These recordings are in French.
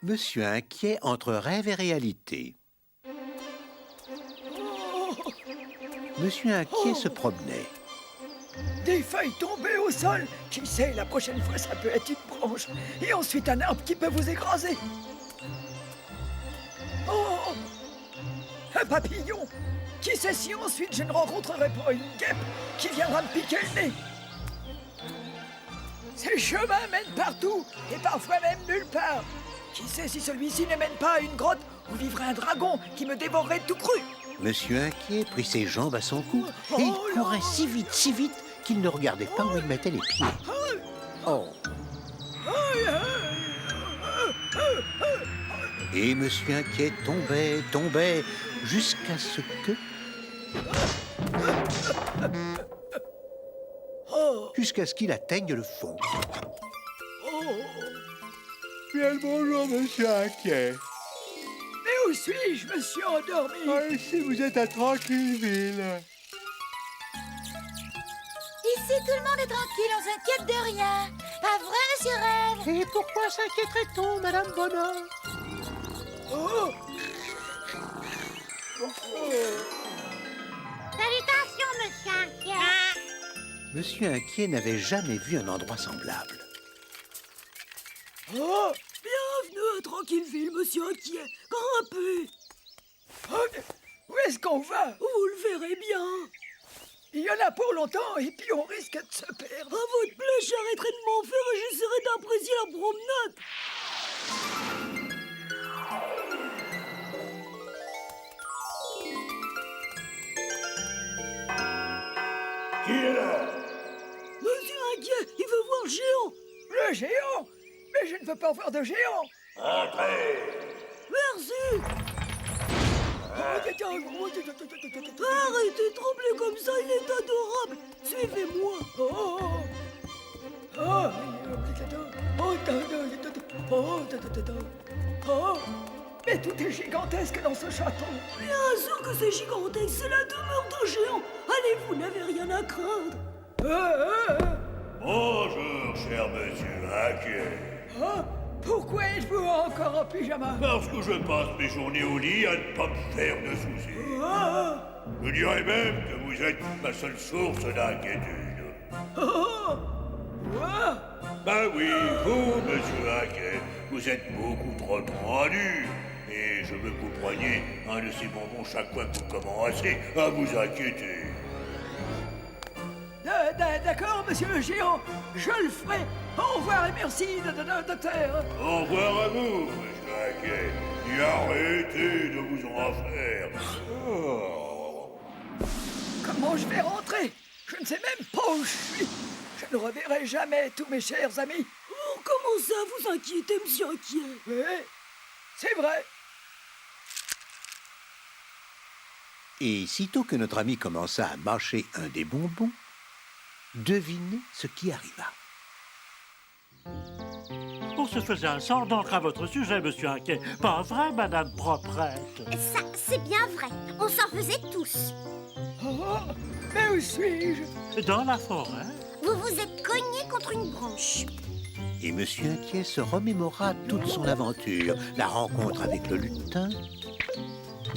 Monsieur Inquiet entre rêve et réalité. Monsieur Inquiet se promenait. Des feuilles tombées au sol. Qui sait, la prochaine fois, ça peut être une branche. Et ensuite un arbre qui peut vous écraser. Oh! Un papillon. Qui sait si ensuite je ne rencontrerai pas une guêpe qui viendra me piquer le nez. Ces chemins mènent partout, et parfois même nulle part. Qui sait si celui-ci ne mène pas à une grotte où vivrait un dragon qui me dévorerait tout cru. Monsieur Inquiet prit ses jambes à son cou et il courait si vite qu'il ne regardait pas où il mettait les pieds. Oh! Et Monsieur Inquiet tombait, jusqu'à ce que... Jusqu'à ce qu'il atteigne le fond. Bien le bonjour, Monsieur Inquiet. Mais où suis-je? Je me suis endormi. Ici, vous êtes à Tranquilleville. Ici, tout le monde est tranquille, on s'inquiète de rien. Pas vrai, monsieur Rêve? Et pourquoi s'inquiéterait-on, Madame Bonheur? Salutations, monsieur Inquiet. Monsieur Inquiet n'avait jamais vu un endroit semblable. Oh! Bienvenue à Tranquilleville, monsieur Inquiet. Grimpez. Où est-ce qu'on va? Vous le verrez bien. Il y en a pour longtemps et puis on risque de se perdre. À votre plaît, j'arrêterai de m'en faire et j'essaierai d'apprécier la promenade. Qui est là? Monsieur Inquiet, il veut voir le géant. Le géant? Mais je ne veux pas voir de géant. Entrez. Merci. Arrêtez de trembler comme ça, il est adorable. Suivez-moi. Mais tout est gigantesque dans ce château. Bien sûr que c'est gigantesque, c'est la demeure d'un géant. Allez, vous n'avez rien à craindre. Bonjour, cher Monsieur Inquiet. Pourquoi êtes-vous encore en pyjama? Parce que je passe mes journées au lit à ne pas me faire de soucis. Je dirais même que vous êtes ma seule source d'inquiétude. Ben oui, vous, Monsieur Inquiet, vous êtes beaucoup trop tendu. Et je veux que vous preniez un de ces bonbons chaque fois que vous commencez à vous inquiéter. D'accord, monsieur le géant, je le ferai. Au revoir et merci, docteur. Au revoir à vous, Monsieur Inquiet. Et arrêtez de vous en faire. Comment je vais rentrer? Je ne sais même pas où je suis. Je ne reverrai jamais tous mes chers amis. Oh, comment ça vous inquiétez, monsieur Inquiet? Oui, c'est vrai. Et sitôt que notre ami commença à mâcher un des bonbons, devinez ce qui arriva. On se faisait un sang d'encre à votre sujet, monsieur Inquiet. Pas vrai, madame Proprette? Ça, c'est bien vrai. On s'en faisait tous. Mais où suis-je? Dans la forêt? Vous vous êtes cogné contre une branche. Et Monsieur Inquiet se remémora toute son aventure, la rencontre avec le lutin,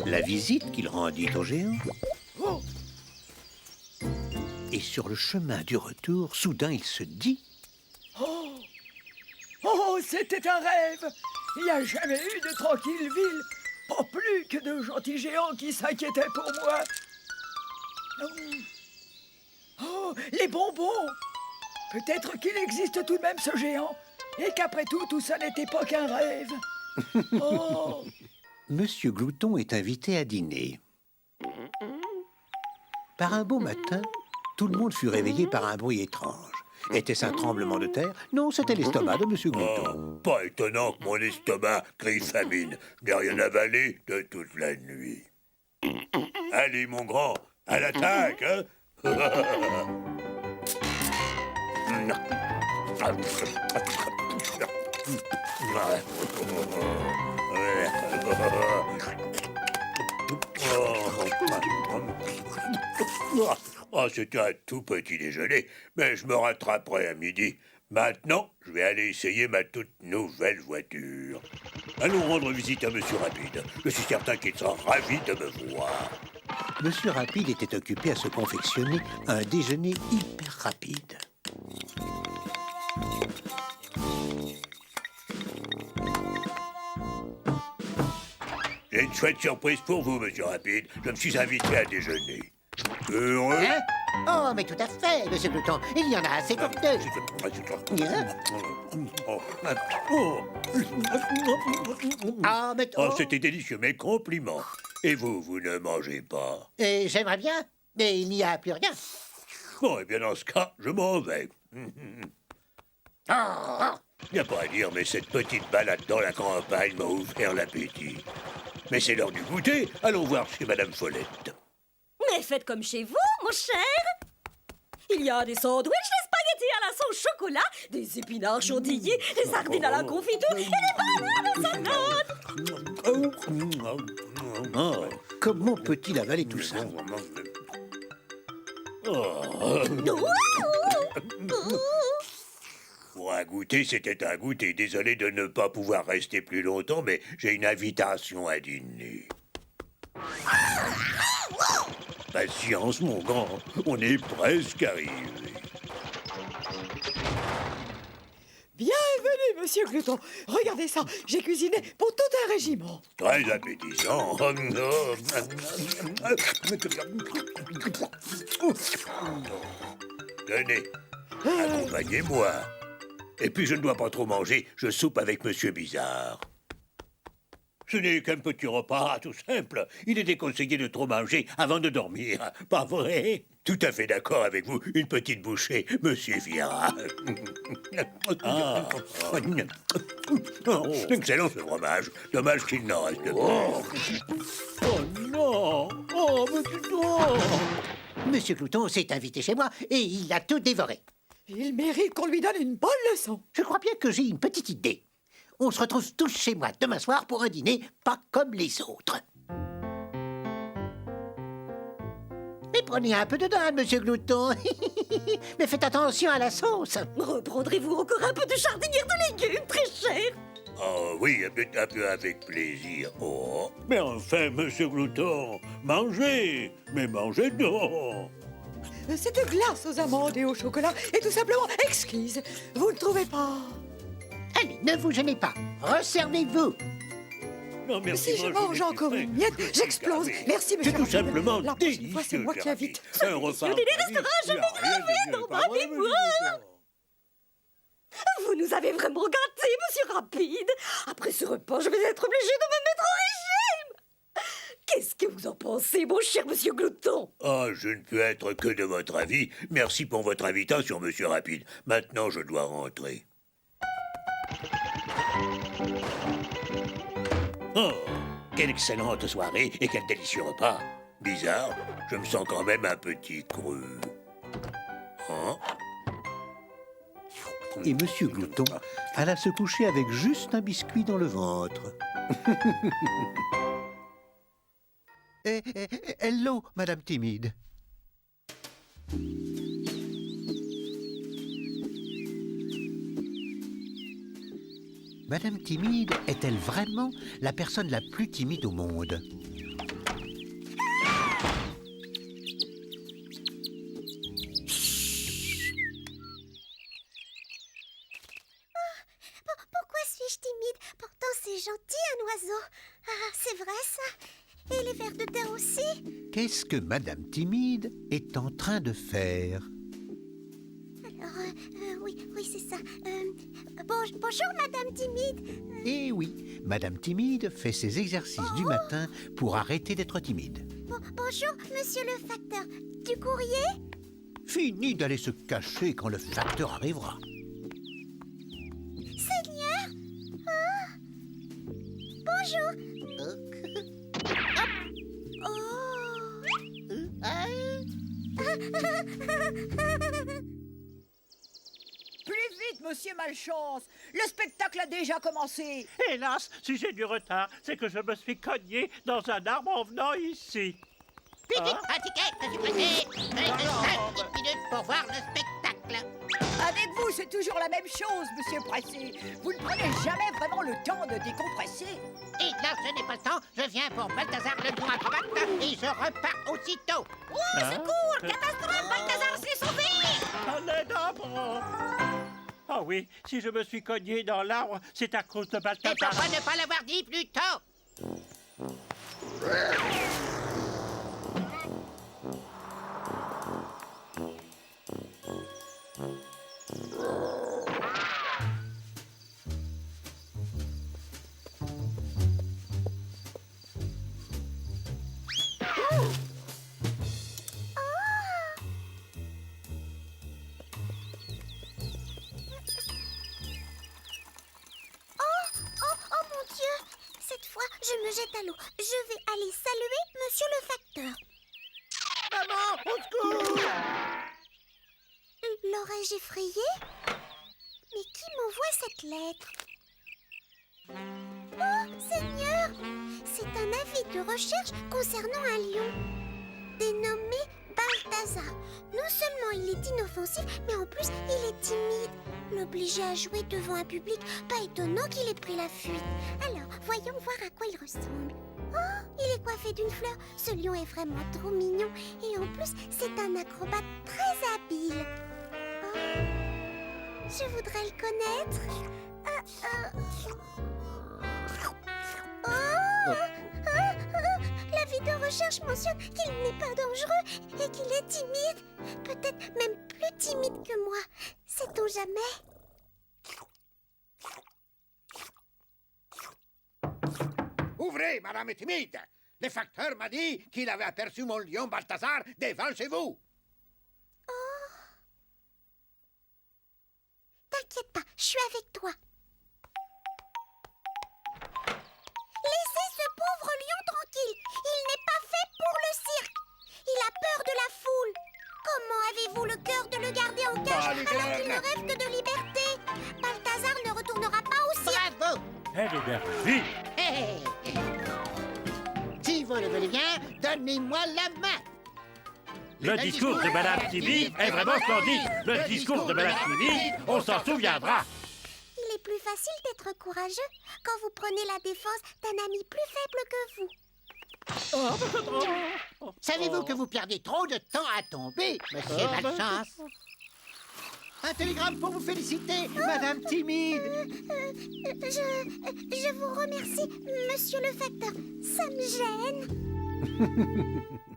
la visite qu'il rendit au géant. Et sur le chemin du retour, soudain il se dit... Oh, c'était un rêve. Il n'y a jamais eu de Tranquilleville. Pas plus que de gentils géants qui s'inquiétaient pour moi. Oh, les bonbons. Peut-être qu'il existe tout de même ce géant. Et qu'après tout ça n'était pas qu'un rêve. Oh. Monsieur Glouton est invité à dîner. Par un beau matin, tout le monde fut réveillé par un bruit étrange. Était-ce un tremblement de terre? Non, c'était l'estomac de Monsieur Glouton. Pas étonnant que mon estomac crie famine. Je n'ai rien avalé de toute la nuit. Allez, mon grand, à l'attaque, hein? Oh, c'était un tout petit déjeuner, mais je me rattraperai à midi. Maintenant, je vais aller essayer ma toute nouvelle voiture. allons rendre visite à Monsieur Rapide. Je suis certain qu'il sera ravi de me voir. Monsieur Rapide était occupé à se confectionner un déjeuner hyper rapide. J'ai une chouette surprise pour vous, Monsieur Rapide. Je me suis invité à déjeuner. Heureux? Hein? Oh, mais tout à fait, monsieur Glouton. Il y en a assez pour deux. Oh, Ah, mais... oh, c'était délicieux, mes compliments. Et vous, vous ne mangez pas? Et j'aimerais bien, mais il n'y a plus rien. Bon, eh bien, dans ce cas, je m'en vais. Oh, Il n'y a pas à dire, mais cette petite balade dans la campagne m'a ouvert l'appétit. Mais c'est l'heure du goûter. Allons voir chez Madame Follette. Mais faites comme chez vous, mon cher. Il y a des sandwichs, des spaghettis à la sauce chocolat, des épinards chantilly, des sardines à la confiture et des bananes au salade. Oh, comment peut-il avaler tout ça? Pour un goûter, c'était un goûter. Désolé de ne pas pouvoir rester plus longtemps, mais j'ai une invitation à dîner. Patience, mon grand. On est presque arrivé. Bienvenue, monsieur Glouton. Regardez ça, j'ai cuisiné pour tout un régiment. Très appétissant. Tenez, accompagnez-moi. Et puis je ne dois pas trop manger, je soupe avec Monsieur Bizarre. Ce n'est qu'un petit repas, tout simple. Il est déconseillé de trop manger avant de dormir. Pas vrai? Tout à fait d'accord avec vous. Une petite bouchée me suffira. Ah. Oh, excellent ce fromage. Dommage qu'il n'en reste pas. Oh non! Oh, mais putain! monsieur Glouton s'est invité chez moi et il a tout dévoré. Il mérite qu'on lui donne une bonne leçon. Je crois bien que j'ai une petite idée. On se retrouve tous chez moi demain soir pour un dîner pas comme les autres. Mais prenez un peu de dinde, monsieur Glouton. Mais faites attention à la sauce. Reprendrez-vous encore un peu de jardinière de légumes, très cher? Oh oui, un peu avec plaisir. Oh. Mais enfin, Monsieur Glouton, mangez. Mais mangez donc. Cette glace aux amandes et au chocolat est tout simplement exquise. Vous ne trouvez pas? Allez, ne vous gênez pas. Resservez-vous. Non, merci, Si je moi, mange n'ai plus encore faim. une miette, Je suis j'explose. gavé. Merci, monsieur C'est tout Rapide. simplement La prochaine délicieux. fois, c'est moi qui invite. Un repas. Délicieux, des restaurants, je vais rêver dans ma vie, moi. Vous nous avez vraiment gâtés, monsieur Rapide. Après ce repas, je vais être obligée de me mettre au régime. Qu'est-ce que vous en pensez, mon cher monsieur Glouton? Ah, je ne peux être que de votre avis. Merci pour votre invitation, Monsieur Rapide. Maintenant, je dois rentrer. Oh, quelle excellente soirée et quel délicieux repas. Bizarre, je me sens quand même un petit creux. Hein? Et monsieur Glouton alla se coucher avec juste un biscuit dans le ventre. Hello, Madame Timide. Madame Timide est-elle vraiment la personne la plus timide au monde? Pourquoi suis-je timide? Pourtant, c'est gentil, un oiseau. Ah, c'est vrai, ça. Et les vers de terre aussi. Qu'est-ce que Madame Timide est en train de faire? Alors, oui, c'est ça. Bonjour, Madame Timide. Eh oui, Madame Timide fait ses exercices du matin pour arrêter d'être timide. Bonjour, monsieur le facteur. Du courrier? Fini d'aller se cacher quand le facteur arrivera. Seigneur? Bonjour. Plus vite, monsieur Malchance. Le spectacle a déjà commencé. Hélas, si j'ai du retard, c'est que je me suis cogné dans un arbre en venant ici. Vite, un ticket, je suis pressé. Plus de 5 minutes pour voir le spectacle. spectacle. Avec vous, c'est toujours la même chose, monsieur Pressé. Vous ne prenez jamais vraiment le temps de décompresser. Et là, ce n'est pas le temps. Je viens pour Balthazar le tour acrobate et je repars aussitôt. Secours! Catastrophe, Balthazar s'est sauvé. Allez, d'abord! Ah oui, si je me suis cogné dans l'arbre, c'est à cause de Et Balthazar. pourquoi ne pas l'avoir dit plus tôt? Oh mon Dieu! Cette fois, je me jette à l'eau. Je vais aller saluer Monsieur le Facteur. Maman, au secours! L'aurais-je effrayé? Mais qui m'envoie cette lettre? Oh, Seigneur! C'est un avis de recherche concernant un lion. Dénommé Balthazar. Non seulement il est inoffensif, mais en plus il est timide. L'obliger à jouer devant un public, pas étonnant qu'il ait pris la fuite. Alors, voyons voir à quoi il ressemble. Oh, il est coiffé d'une fleur. Ce lion est vraiment trop mignon. Et en plus, c'est un acrobate très habile. Oh, je voudrais le connaître. L'avis de recherche mentionne qu'il n'est pas dangereux et qu'il est timide. Peut-être même plus timide que moi. Sait-on jamais? Ouvrez, madame est timide. Le facteur m'a dit qu'il avait aperçu mon lion Balthazar devant chez vous. T'inquiète pas, je suis avec toi. Laissez ce pauvre lion tranquille. Il n'est pas fait pour le cirque. Il a peur de la foule. Comment avez-vous le cœur de le garder en cage alors qu'il ne rêve que de liberté? Balthazar ne retournera pas au cirque. Bravo! Elle est bien vue. Hey. Si vous le voulez bien, donnez-moi la main. Le discours de Madame Timmy est vraiment splendide. Le discours de Madame Timmy, on s'en souviendra. Il est plus facile d'être courageux quand vous prenez la défense d'un ami plus faible que vous. Savez-vous que vous perdez trop de temps à tomber, monsieur Malchance? Un télégramme pour vous féliciter, Madame Timide. Je vous remercie, monsieur le facteur. Ça me gêne.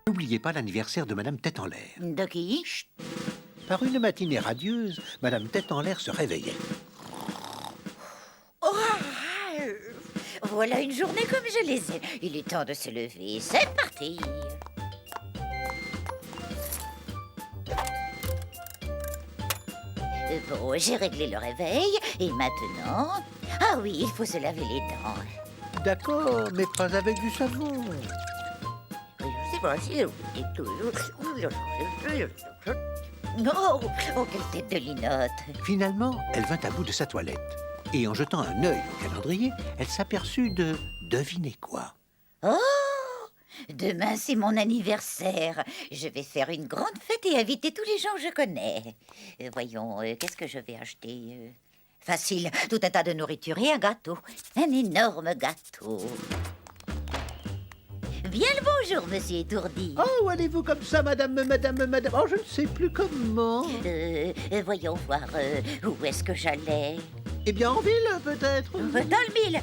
N'oubliez pas l'anniversaire de Madame Tête en l'air. De qui? Par une matinée radieuse, Madame Tête en l'air se réveillait. Voilà une journée comme je les aime. Il est temps de se lever. C'est parti. Bon, j'ai réglé le réveil. Et maintenant... Ah oui, il faut se laver les dents. D'accord, mais pas avec du savon. C'est pas si... Non, oh, quelle tête de linotte. Finalement, elle vint à bout de sa toilette. Et en jetant un œil au calendrier, elle s'aperçut de... devinez quoi? Oh! Demain, c'est mon anniversaire. Je vais faire une grande fête et inviter tous les gens que je connais. Voyons, qu'est-ce que je vais acheter? Facile, tout un tas de nourriture et un gâteau. Un énorme gâteau. Bien le bonjour, monsieur étourdi. Oh, allez-vous comme ça, madame? Oh, je ne sais plus comment. Voyons voir, où est-ce que j'allais? Eh bien, en ville, peut-être. Dans le mille.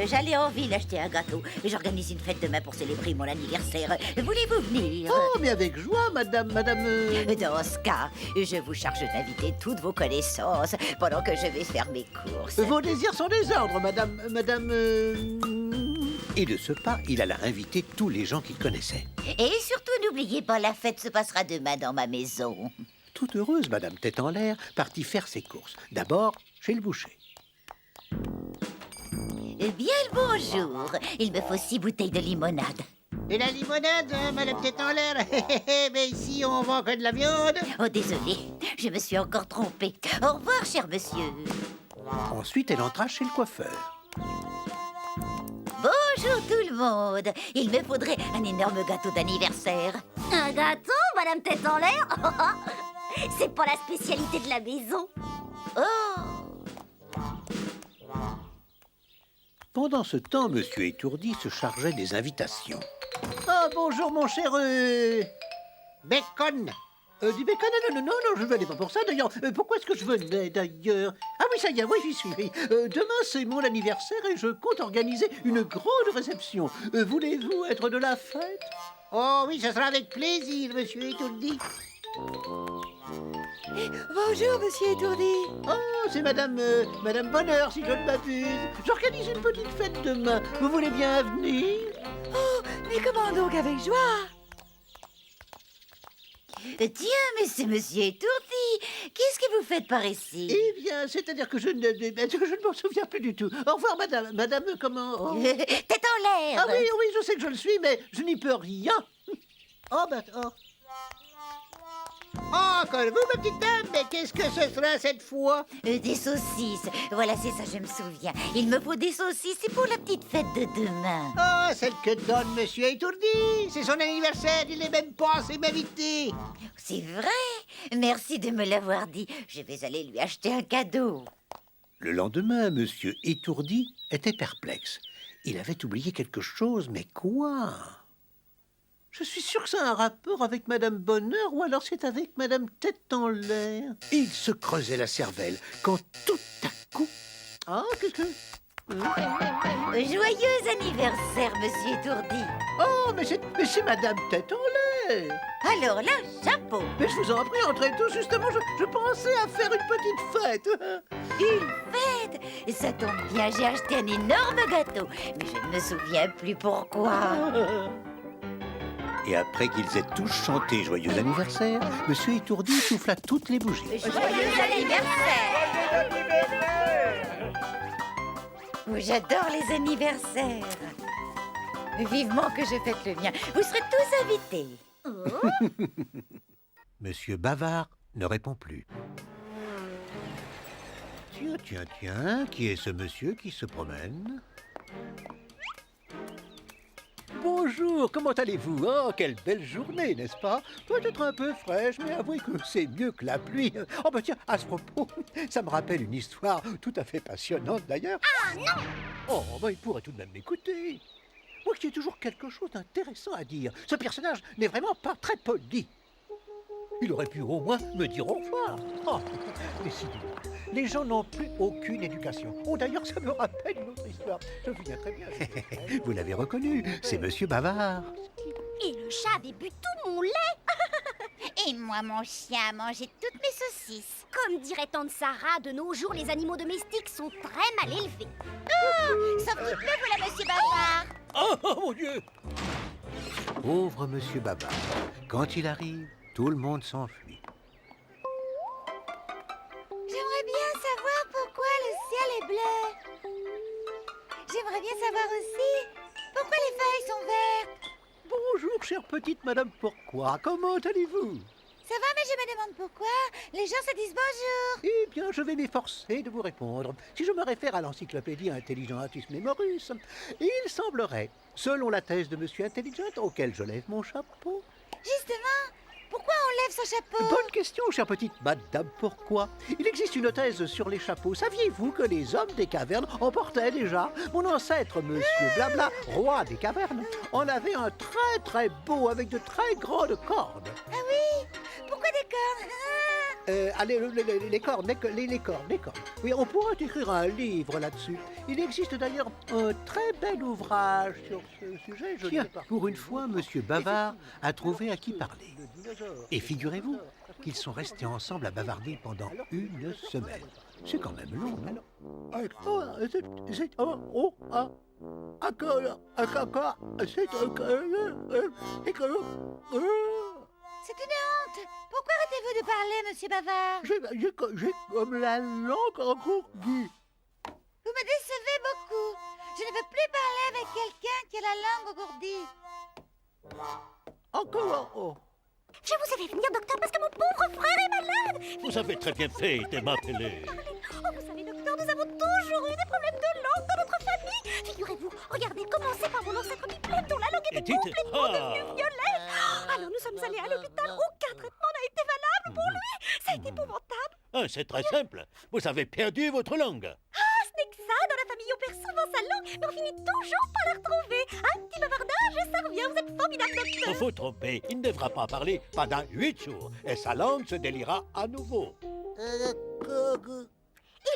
J'allais en ville acheter un gâteau. J'organise une fête demain pour célébrer mon anniversaire. Voulez-vous venir? Oh, mais avec joie, madame. Dans ce cas, je vous charge d'inviter toutes vos connaissances pendant que je vais faire mes courses. Vos désirs sont des ordres, madame. Et de ce pas, il alla inviter tous les gens qu'il connaissait. Et surtout, n'oubliez pas, la fête se passera demain dans ma maison. Toute heureuse, Madame Tête en l'air partit faire ses courses. D'abord, chez le boucher. Bien le bonjour. Il me faut 6 bouteilles de limonade. Et la limonade, madame Tête en l'air? Mais ici, on vend que de la viande. Oh, désolé, je me suis encore trompée. Au revoir, cher monsieur. Ensuite, elle entra chez le coiffeur. Bonjour tout le monde. Il me faudrait un énorme gâteau d'anniversaire. Un gâteau, Madame Tête en l'air? C'est pas la spécialité de la maison. Oh! Pendant ce temps, Monsieur Étourdi se chargeait des invitations. Ah, bonjour, mon cher... Bacon. Du bacon? Non, je venais pas pour ça, d'ailleurs. Pourquoi est-ce que je venais, d'ailleurs? Ah oui, ça y est, oui, j'y suis. Oui. Demain, c'est mon anniversaire et je compte organiser une grande réception. Voulez-vous être de la fête? Oh oui, ce sera avec plaisir, Monsieur Étourdi. Bonjour, monsieur Étourdi. Oh, c'est Madame Bonheur, si je ne m'abuse. J'organise une petite fête demain. Vous voulez bien venir? Oh, mais comment donc, avec joie? Tiens, mais c'est monsieur Étourdi. Qu'est-ce que vous faites par ici? Eh bien, c'est-à-dire que je ne m'en souviens plus du tout. Au revoir, madame. Madame, comment... Oh. Tête en l'air. Ah oui, je sais que je le suis, mais je n'y peux rien. Oh, oh. Oh, encore vous, ma petite dame, mais qu'est-ce que ce sera cette fois? Des saucisses. Voilà, c'est ça, je me souviens. Il me faut des saucisses, c'est pour la petite fête de demain. Oh, celle que donne Monsieur Étourdi. C'est son anniversaire, il n'est même pas assez m'inviter. C'est vrai. Merci de me l'avoir dit. Je vais aller lui acheter un cadeau. Le lendemain, Monsieur Étourdi était perplexe. Il avait oublié quelque chose, mais quoi? Je suis sûr que ça a un rapport avec Madame Bonheur ou alors c'est avec Madame Tête en l'air. Il se creusait la cervelle quand tout à coup... Ah, qu'est-ce que... Joyeux anniversaire, monsieur Étourdi. Oh, mais c'est Madame Tête en l'air. Alors là, chapeau. Mais je vous en prie, entrez tous, justement, je pensais à faire une petite fête. Une fête? Ça tombe bien, j'ai acheté un énorme gâteau. Mais je ne me souviens plus pourquoi. Et après qu'ils aient tous chanté Joyeux anniversaire, Monsieur Étourdi souffla toutes les bougies. Joyeux anniversaire! Oh, j'adore les anniversaires. Vivement que je fête le mien. Vous serez tous invités. Monsieur Bavard ne répond plus. Tiens, qui est ce monsieur qui se promène? Bonjour, comment allez-vous? Oh, quelle belle journée, n'est-ce pas? Peut-être un peu fraîche, mais avouez que c'est mieux que la pluie. Oh, bah tiens, à ce propos, ça me rappelle une histoire tout à fait passionnante, d'ailleurs. Ah non! Oh, bah il pourrait tout de même m'écouter. Moi qui ai toujours quelque chose d'intéressant à dire. Ce personnage n'est vraiment pas très poli. Il aurait pu au moins me dire au revoir. Oh, décidément, les gens n'ont plus aucune éducation. Oh, d'ailleurs, ça me rappelle une autre histoire. Je me souviens très bien. Vous l'avez reconnu, c'est Monsieur Bavard. Et le chat avait bu tout mon lait. Et moi, mon chien a mangé toutes mes saucisses. Comme dirait tante Sarah, de nos jours, les animaux domestiques sont très mal élevés. Oh, sauf qu'il pleut, voilà, monsieur Bavard. Oh, mon Dieu! Pauvre Monsieur Bavard. Quand il arrive, tout le monde s'enfuit. J'aimerais bien savoir pourquoi le ciel est bleu. J'aimerais bien savoir aussi pourquoi les feuilles sont vertes. Bonjour, chère petite Madame Pourquoi. Comment allez-vous? Ça va, mais je me demande pourquoi les gens se disent bonjour. Eh bien, je vais m'efforcer de vous répondre. Si je me réfère à l'encyclopédie Intelligentus Memoris, il semblerait, selon la thèse de Monsieur Intelligent, auquel je lève mon chapeau... Justement, pourquoi on lève son chapeau? Bonne question, chère petite Madame Pourquoi. Il existe une thèse sur les chapeaux. Saviez-vous que les hommes des cavernes en portaient déjà? Mon ancêtre, Monsieur Blabla, roi des cavernes, en avait un très très beau avec de très grandes cordes. Ah oui? Pourquoi des cornes? Allez, les cordes, les cordes. Oui, on pourrait écrire un livre là-dessus. Il existe d'ailleurs un très bel ouvrage sur ce sujet. Tiens, pour une fois, Monsieur Bavard a trouvé à qui parler. Et figurez-vous qu'ils sont restés ensemble à bavarder pendant une semaine. C'est quand même long, non? C'est une honte. Pourquoi arrêtez-vous de parler, monsieur Bavard? J'ai comme la langue engourdie. Vous me décevez beaucoup. Je ne veux plus parler avec quelqu'un qui a la langue engourdie. Encore. Je vous avais venir, docteur, parce que mon pauvre frère est malade. Vous avez très bien fait de m'appeler. Oh, vous savez, docteur, nous avons toujours eu des problèmes de langue dans notre famille. Figurez-vous, regardez, commencez par mon ancêtre Pipelette, dont la langue était complètement devenue violette. Alors nous sommes allés à l'hôpital, aucun traitement n'a été valable pour lui. Ben, c'est très simple. Vous avez perdu votre langue. Ce n'est que ça, dans la famille, on perd souvent sa langue, mais on finit toujours par la retrouver. Un petit bavardage et ça revient, vous êtes formidable, Il docteur. faut tromper. Il ne devra pas parler pendant 8 jours. Et sa langue se déliera à nouveau. Il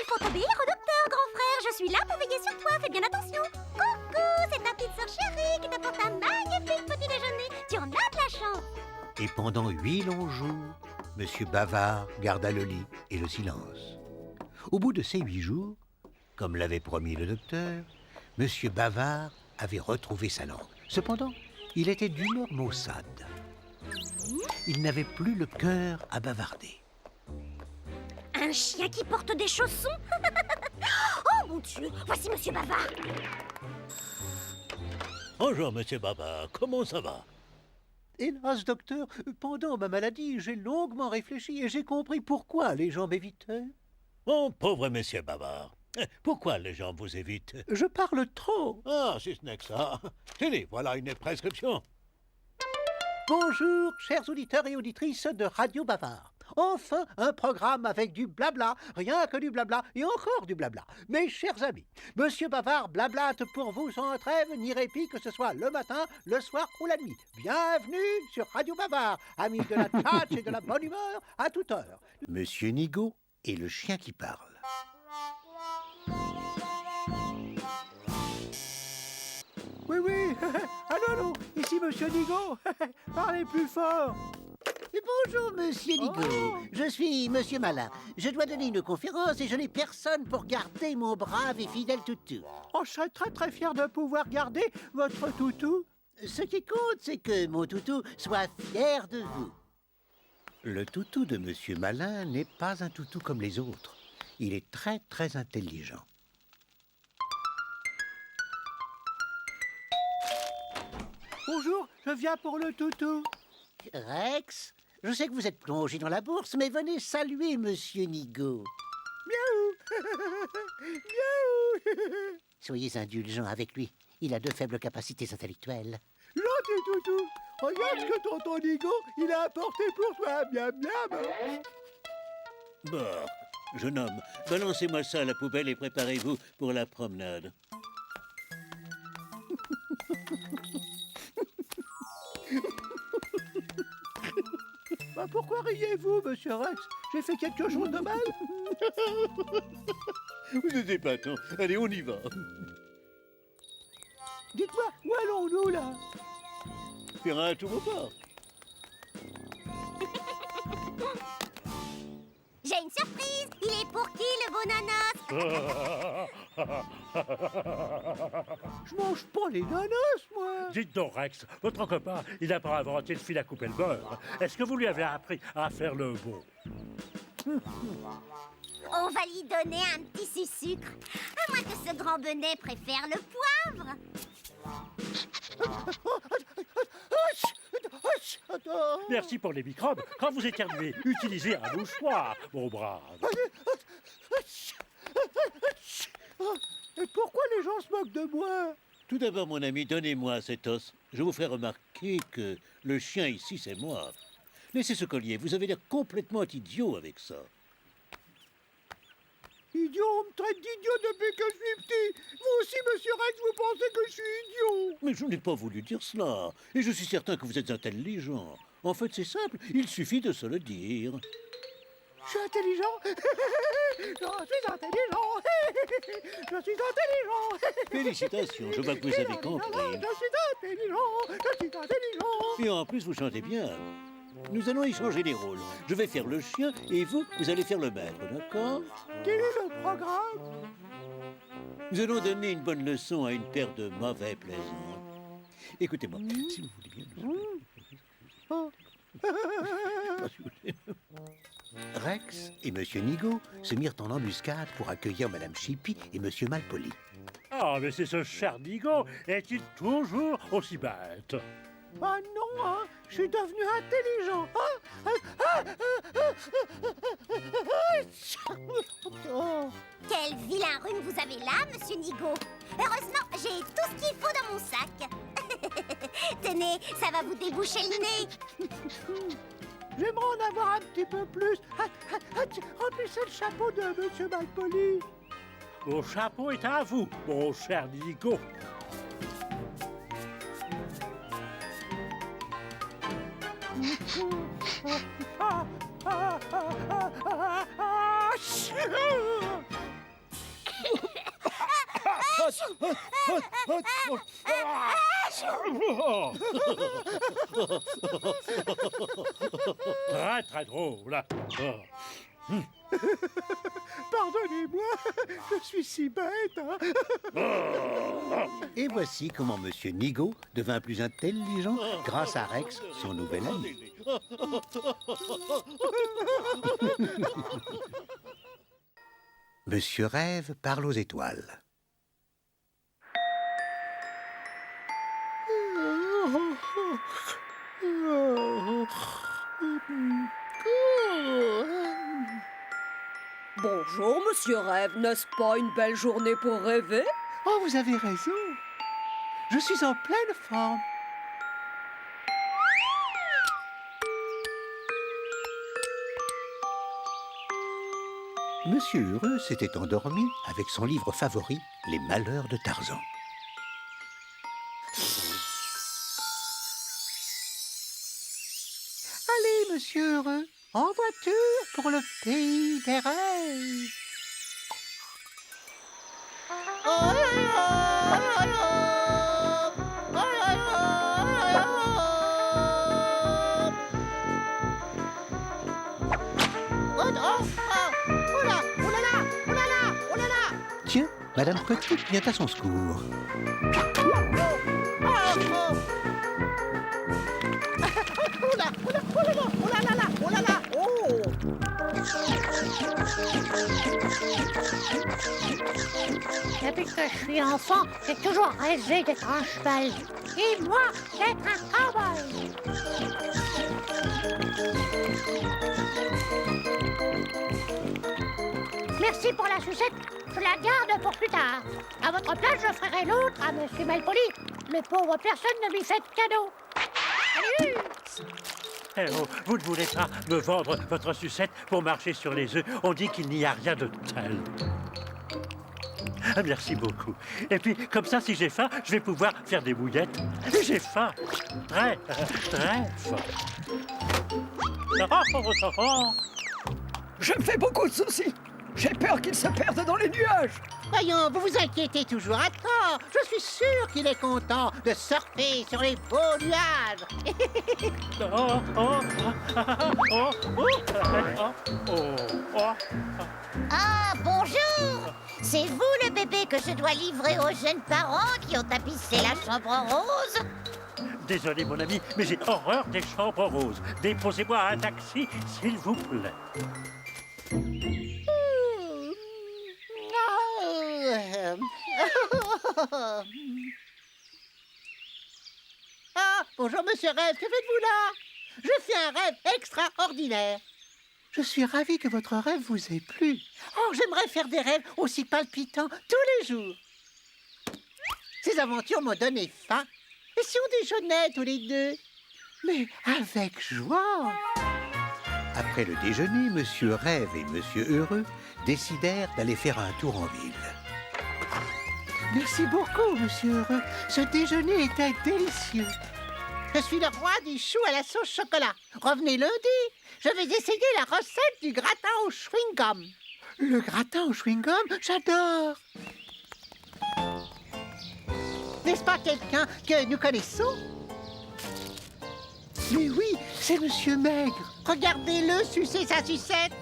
faut obéir au docteur, grand frère. Je suis là pour veiller sur toi. Fais bien attention. Coucou, c'est ta petite sœur chérie qui t'apporte un magnifique petit déjeuner. Tu en as de la chance. Et pendant 8 longs jours, Monsieur Bavard garda le lit et le silence. Au bout de ces 8 jours, comme l'avait promis le docteur, Monsieur Bavard avait retrouvé sa langue. Cependant, il était d'humeur maussade. Il n'avait plus le cœur à bavarder. Un chien qui porte des chaussons. Oh mon Dieu, voici Monsieur Bavard. Bonjour, monsieur Bavard. Comment ça va? Hélas, docteur, pendant ma maladie, j'ai longuement réfléchi et j'ai compris pourquoi les gens m'évitaient. Mon pauvre monsieur Bavard. Pourquoi les gens vous évitent? Je parle trop. Ah, si ce n'est que ça. Tenez, voilà une prescription. Bonjour, chers auditeurs et auditrices de Radio Bavard. Enfin, un programme avec du blabla, rien que du blabla et encore du blabla. Mes chers amis, Monsieur Bavard blablate pour vous sans trêve ni répit, que ce soit le matin, le soir ou la nuit. Bienvenue sur Radio Bavard, amis de la tchatch et de la bonne humeur à toute heure. Monsieur Nigaud et le chien qui parle. Oui, oui, allô, ici Monsieur Nigaud, parlez plus fort. Bonjour, Monsieur Nigaud. Je suis Monsieur Malin. Je dois donner une conférence et je n'ai personne pour garder mon brave et fidèle toutou. Oh, je serais très très fier de pouvoir garder votre toutou. Ce qui compte, c'est que mon toutou soit fier de vous. Le toutou de Monsieur Malin n'est pas un toutou comme les autres. Il est très très intelligent. Bonjour, je viens pour le toutou. Rex, je sais que vous êtes plongé dans la bourse, mais venez saluer Monsieur Nigaud. Miaou. Miaou. Soyez indulgents avec lui. Il a de faibles capacités intellectuelles. Gentil toutou, regarde ce que tonton Nigaud, il a apporté pour toi. Miam, miam. Bon, jeune homme, balancez-moi ça à la poubelle et préparez-vous pour la promenade. Bah, pourquoi riez-vous, Monsieur Rex? J'ai fait quelque chose de mal? Vous êtes épatant. Allez, on y va. Dites-moi, où allons-nous, là? Faire un tour au parc. J'ai une surprise. Il est pour qui, le beau nanos? Je mange pas les nanas, moi. Dites donc, Rex, votre copain, il n'a pas inventé le fil à couper le beurre. Est-ce que vous lui avez appris à faire le beau? On va lui donner un petit sucre. À moins que ce grand benet préfère le poivre. Merci pour les microbes. Quand vous éternuez, utilisez un mouchoir, mon brave. Et pourquoi les gens se moquent de moi? Tout d'abord, mon ami, donnez-moi cet os. Je vous ferai remarquer que le chien ici, c'est moi. Laissez ce collier, vous avez l'air complètement idiot avec ça. Idiot, on me traite d'idiot depuis que je suis petit. Vous aussi, Monsieur Rex, vous pensez que je suis idiot? Mais je n'ai pas voulu dire cela. Et je suis certain que vous êtes intelligent. En fait, c'est simple, il suffit de se le dire. Je suis intelligent. Je suis intelligent. Je suis intelligent. Félicitations, je vois que vous avez compris. Je suis intelligent. Je suis intelligent. Et en plus, vous chantez bien. Nous allons échanger les rôles. Je vais faire le chien et vous allez faire le maître, d'accord? Quel est le programme? Nous allons donner une bonne leçon à une paire de mauvais plaisants. Écoutez-moi, si vous voulez bien... Rex et Monsieur Nigaud se mirent en embuscade pour accueillir Madame Chippy et Monsieur Malpoli. Ah, mais c'est ce cher Nigaud. Est-il toujours aussi bête? Ah non, hein, je suis devenu intelligent. Oh. Quel vilain rhume vous avez là, Monsieur Nigaud. Heureusement, j'ai tout ce qu'il faut dans mon sac. Tenez, ça va vous déboucher le nez. j'aimerais en avoir un petit peu plus. Remplissez le chapeau de Monsieur Malpoli. Mon chapeau est à vous, mon cher Nigo. Très, très drôle. Pardonnez-moi, je suis si bête. Et voici comment Monsieur Nigo devint plus intelligent grâce à Rex, son nouvel ami. Monsieur Rêve parle aux étoiles. Bonjour, monsieur Rêve. N'est-ce pas une belle journée pour rêver? Oh, vous avez raison. Je suis en pleine forme. Monsieur Heureux s'était endormi avec son livre favori, Les Malheurs de Tarzan. Allez, monsieur Heureux, en voiture pour le pays des rêves. Tiens, Madame Petite vient à son secours. Depuis que je suis enfant, j'ai toujours rêvé d'être un cheval. Et moi, d'être un cowboy. Merci pour la sucette. Je la garde pour plus tard. À votre place, je ferai l'autre à Monsieur Malpoli. Le pauvre personne ne lui fait de cadeau. Salut! Eh oh, vous ne voulez pas me vendre votre sucette pour marcher sur les œufs? On dit qu'il n'y a rien de tel. Ah, merci beaucoup. Et puis, comme ça, si j'ai faim, je vais pouvoir faire des bouillettes. J'ai faim. Très, très faim. Je me fais beaucoup de soucis. J'ai peur qu'il se perde dans les nuages. Voyons, vous vous inquiétez toujours à tort. Je suis sûr qu'il est content de surfer sur les beaux nuages. Ah, bonjour! C'est vous le bébé que je dois livrer aux jeunes parents qui ont tapissé la chambre rose? Désolé, mon ami, mais j'ai horreur des chambres roses. Déposez-moi un taxi, s'il vous plaît. Ah, bonjour Monsieur Rêve, que faites-vous là? Je fais un rêve extraordinaire. Je suis ravi que votre rêve vous ait plu. Oh, j'aimerais faire des rêves aussi palpitants tous les jours. Ces aventures m'ont donné faim. Et si on déjeunait tous les deux? Mais avec joie. Après le déjeuner, Monsieur Rêve et Monsieur Heureux décidèrent d'aller faire un tour en ville. Merci beaucoup, Monsieur Heureux. Ce déjeuner était délicieux. Je suis le roi du chou à la sauce chocolat. Revenez lundi. Je vais essayer la recette du gratin au chewing-gum. Le gratin au chewing-gum, j'adore. N'est-ce pas quelqu'un que nous connaissons? Mais oui, c'est Monsieur Maigre. Regardez-le sucer sa sucette.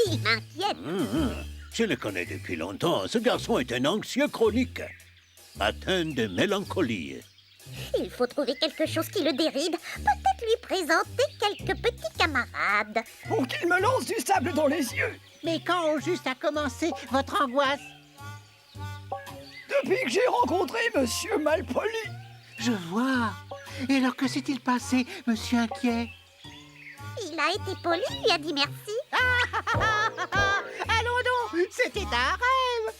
Il m'inquiète. Je le connais depuis longtemps. Ce garçon est un anxieux chronique, atteint de mélancolie. Il faut trouver quelque chose qui le déride. Peut-être lui présenter quelques petits camarades. Pour qu'il me lance du sable dans les yeux. Mais quand juste a commencé votre angoisse? Depuis que j'ai rencontré Monsieur Malpoli. Je vois. Et alors que s'est-il passé, Monsieur Inquiet? Il a été poli, lui a dit merci. Allons donc, c'était un rêve.